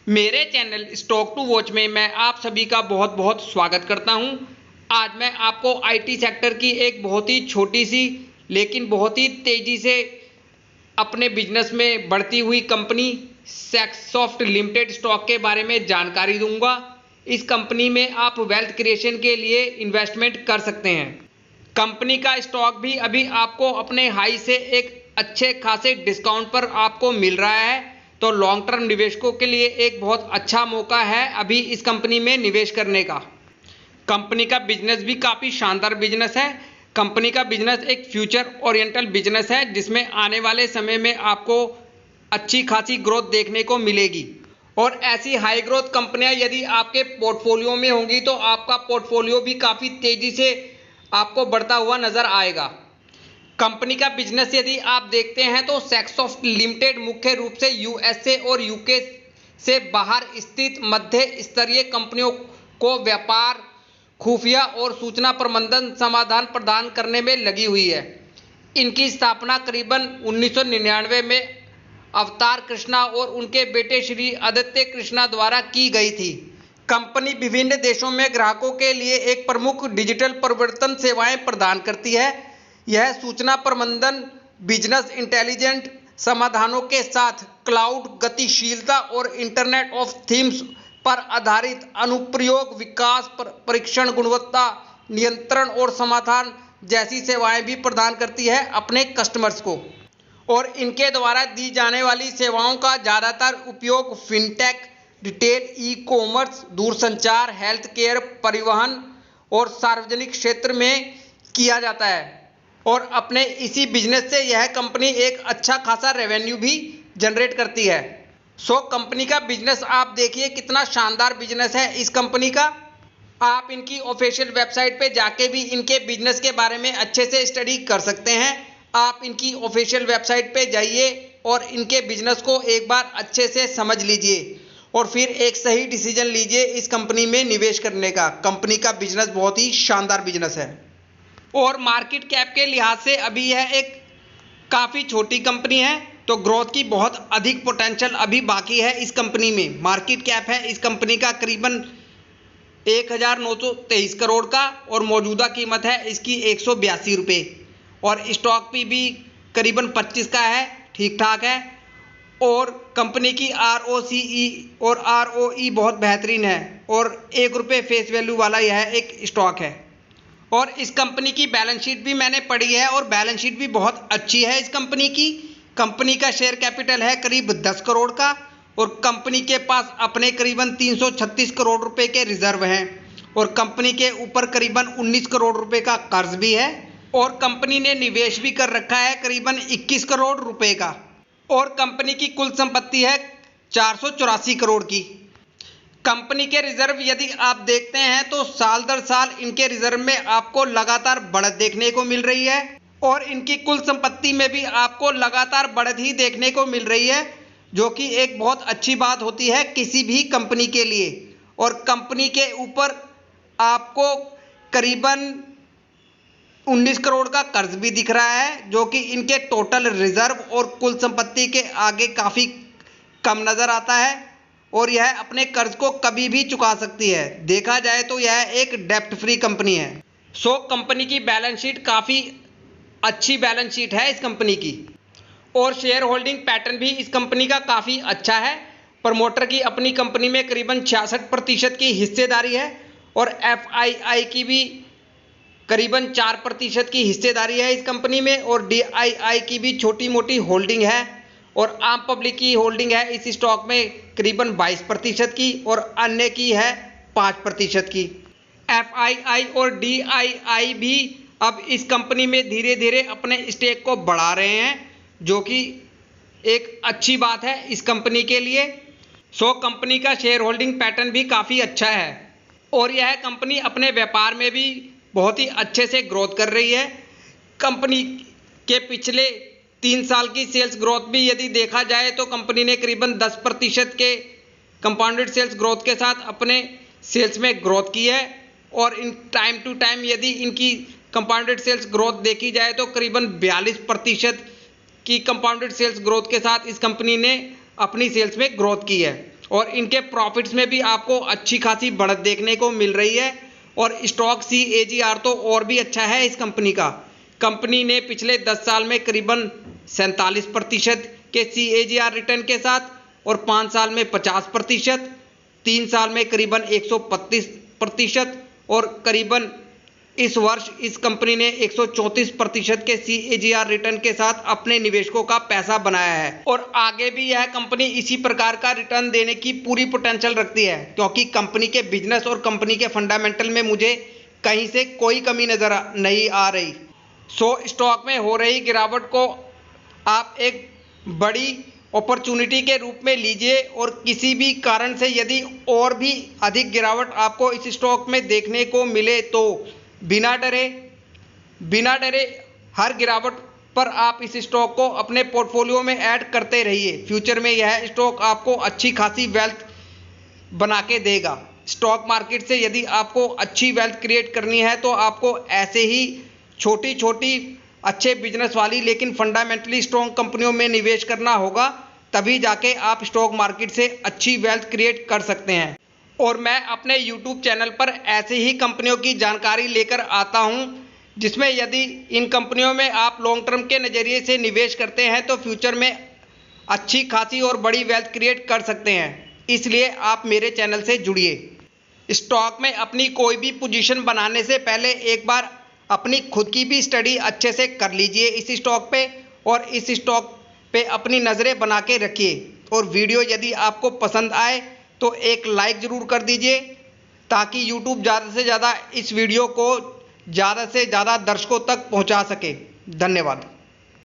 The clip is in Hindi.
मेरे चैनल स्टॉक टू वॉच में मैं आप सभी का बहुत बहुत स्वागत करता हूं। आज मैं आपको आईटी सेक्टर की एक बहुत ही छोटी सी लेकिन बहुत ही तेज़ी से अपने बिजनेस में बढ़ती हुई कंपनी सेक्सॉफ्ट लिमिटेड स्टॉक के बारे में जानकारी दूंगा। इस कंपनी में आप वेल्थ क्रिएशन के लिए इन्वेस्टमेंट कर सकते हैं। कंपनी का स्टॉक भी अभी आपको अपने हाई से एक अच्छे खासे डिस्काउंट पर आपको मिल रहा है, तो लॉन्ग टर्म निवेशकों के लिए एक बहुत अच्छा मौका है अभी इस कंपनी में निवेश करने का। कंपनी का बिजनेस भी काफ़ी शानदार बिजनेस है। कंपनी का बिजनेस एक फ्यूचर ओरिएंटल बिजनेस है जिसमें आने वाले समय में आपको अच्छी खासी ग्रोथ देखने को मिलेगी। और ऐसी हाई ग्रोथ कंपनियां यदि आपके पोर्टफोलियो में होंगी तो आपका पोर्टफोलियो भी काफ़ी तेज़ी से आपको बढ़ता हुआ नजर आएगा। कंपनी का बिजनेस यदि आप देखते हैं तो सेक्सॉफ्ट लिमिटेड मुख्य रूप से यूएसए और यूके से बाहर स्थित मध्य स्तरीय कंपनियों को व्यापार, खुफिया और सूचना प्रबंधन समाधान प्रदान करने में लगी हुई है। इनकी स्थापना करीबन 1999 में अवतार कृष्णा और उनके बेटे श्री आदित्य कृष्णा द्वारा की गई थी। कंपनी विभिन्न देशों में ग्राहकों के लिए एक प्रमुख डिजिटल परिवर्तन सेवाएं प्रदान करती है। यह सूचना प्रबंधन, बिजनेस इंटेलिजेंट समाधानों के साथ क्लाउड गतिशीलता और इंटरनेट ऑफ थिंग्स पर आधारित अनुप्रयोग विकास, परीक्षण, गुणवत्ता नियंत्रण और समाधान जैसी सेवाएं भी प्रदान करती है अपने कस्टमर्स को। और इनके द्वारा दी जाने वाली सेवाओं का ज़्यादातर उपयोग फिनटेक, रिटेल, ई कॉमर्स, दूरसंचार, हेल्थ केयर, परिवहन और सार्वजनिक क्षेत्र में किया जाता है। और अपने इसी बिजनेस से यह कंपनी एक अच्छा खासा रेवेन्यू भी जनरेट करती है। कंपनी का बिजनेस आप देखिए कितना शानदार बिजनेस है इस कंपनी का। आप इनकी ऑफिशियल वेबसाइट पे जाके भी इनके बिजनेस के बारे में अच्छे से स्टडी कर सकते हैं। आप इनकी ऑफिशियल वेबसाइट पे जाइए और इनके बिजनेस को एक बार अच्छे से समझ लीजिए और फिर एक सही डिसीजन लीजिए इस कंपनी में निवेश करने का। कंपनी का बिजनेस बहुत ही शानदार बिजनेस है और मार्केट कैप के लिहाज से अभी यह एक काफ़ी छोटी कंपनी है, तो ग्रोथ की बहुत अधिक पोटेंशियल अभी बाकी है इस कंपनी में। मार्केट कैप है इस कंपनी का करीबन 1923 करोड़ का और मौजूदा कीमत है इसकी 182 रुपये और स्टॉक भी करीबन 25 का है, ठीक ठाक है। और कंपनी की ROCE और ROE बहुत बेहतरीन है और 1 रुपये फेस वैल्यू वाला यह एक स्टॉक है। और इस कंपनी की बैलेंस शीट भी मैंने पढ़ी है और बैलेंस शीट भी बहुत अच्छी है इस कंपनी की। कंपनी का शेयर कैपिटल है करीब 10 करोड़ का और कंपनी के पास अपने करीबन 336 करोड़ रुपए के रिजर्व हैं और कंपनी के ऊपर करीबन 19 करोड़ रुपए का कर्ज भी है और कंपनी ने निवेश भी कर रखा है करीबन 21 करोड़ रुपए का और कंपनी की कुल संपत्ति है 484 करोड़ की। कंपनी के रिजर्व यदि आप देखते हैं तो साल दर साल इनके रिजर्व में आपको लगातार बढ़त देखने को मिल रही है और इनकी कुल संपत्ति में भी आपको लगातार बढ़त ही देखने को मिल रही है, जो कि एक बहुत अच्छी बात होती है किसी भी कंपनी के लिए। और कंपनी के ऊपर आपको करीबन 19 करोड़ का कर्ज भी दिख रहा है, जो कि इनके टोटल रिजर्व और कुल संपत्ति के आगे काफ़ी कम नज़र आता है और यह अपने कर्ज को कभी भी चुका सकती है। देखा जाए तो यह एक डेप्ट फ्री कंपनी है। कंपनी की बैलेंस शीट काफ़ी अच्छी बैलेंस शीट है इस कंपनी की और शेयर होल्डिंग पैटर्न भी इस कंपनी का काफ़ी अच्छा है। प्रमोटर की अपनी कंपनी में करीबन 66% की हिस्सेदारी है और FII की भी करीबन 4% की हिस्सेदारी है इस कंपनी में और DII की भी छोटी मोटी होल्डिंग है और आम पब्लिक की होल्डिंग है इस स्टॉक में करीबन 22% की और अन्य की है 5% की। FII और DII भी अब इस कंपनी में धीरे धीरे अपने स्टेक को बढ़ा रहे हैं, जो कि एक अच्छी बात है इस कंपनी के लिए। कंपनी का शेयर होल्डिंग पैटर्न भी काफ़ी अच्छा है और यह कंपनी अपने व्यापार में भी बहुत ही अच्छे से ग्रोथ कर रही है। कंपनी के पिछले 3 साल की सेल्स ग्रोथ भी यदि देखा जाए तो कंपनी ने करीबन 10% के कंपाउंडेड सेल्स ग्रोथ के साथ अपने सेल्स में ग्रोथ की है और इन टाइम टू टाइम यदि इनकी कंपाउंडेड सेल्स ग्रोथ देखी जाए तो करीबन 42% की कंपाउंडेड सेल्स ग्रोथ के साथ इस कंपनी ने अपनी सेल्स में ग्रोथ की है और इनके प्रॉफिट्स में भी आपको अच्छी खासी बढ़त देखने को मिल रही है। और स्टॉक CAGR तो और भी अच्छा है इस कंपनी का। कंपनी ने पिछले 10 साल में करीबन 47% के CAGR रिटर्न के साथ और 5 साल में 50%, 3 साल में करीबन 132% और करीबन इस वर्ष इस कंपनी ने 134% के CAGR रिटर्न के साथ अपने निवेशकों का पैसा बनाया है। और आगे भी यह कंपनी इसी प्रकार का रिटर्न देने की पूरी पोटेंशियल रखती है, क्योंकि कंपनी के बिजनेस और कंपनी के फंडामेंटल में मुझे कहीं से कोई कमी नजर नहीं आ रही। स्टॉक में हो रही गिरावट को आप एक बड़ी अपॉर्चुनिटी के रूप में लीजिए और किसी भी कारण से यदि और भी अधिक गिरावट आपको इस स्टॉक में देखने को मिले तो बिना डरे हर गिरावट पर आप इस स्टॉक को अपने पोर्टफोलियो में ऐड करते रहिए। फ्यूचर में यह स्टॉक आपको अच्छी खासी वेल्थ बना के देगा। स्टॉक मार्केट से यदि आपको अच्छी वेल्थ क्रिएट करनी है तो आपको ऐसे ही छोटी छोटी अच्छे बिजनेस वाली लेकिन फंडामेंटली स्ट्रॉन्ग कंपनियों में निवेश करना होगा, तभी जाके आप स्टॉक मार्केट से अच्छी वेल्थ क्रिएट कर सकते हैं। और मैं अपने YouTube चैनल पर ऐसे ही कंपनियों की जानकारी लेकर आता हूं, जिसमें यदि इन कंपनियों में आप लॉन्ग टर्म के नज़रिए से निवेश करते हैं तो फ्यूचर में अच्छी खासी और बड़ी वेल्थ क्रिएट कर सकते हैं। इसलिए आप मेरे चैनल से जुड़िए। स्टॉक में अपनी कोई भी पोजीशन बनाने से पहले एक बार अपनी खुद की भी स्टडी अच्छे से कर लीजिए इस स्टॉक पे, और इस स्टॉक पे अपनी नज़रें बना के रखिए। और वीडियो यदि आपको पसंद आए तो एक लाइक ज़रूर कर दीजिए, ताकि YouTube ज़्यादा से ज़्यादा इस वीडियो को ज़्यादा से ज़्यादा दर्शकों तक पहुंचा सके। धन्यवाद।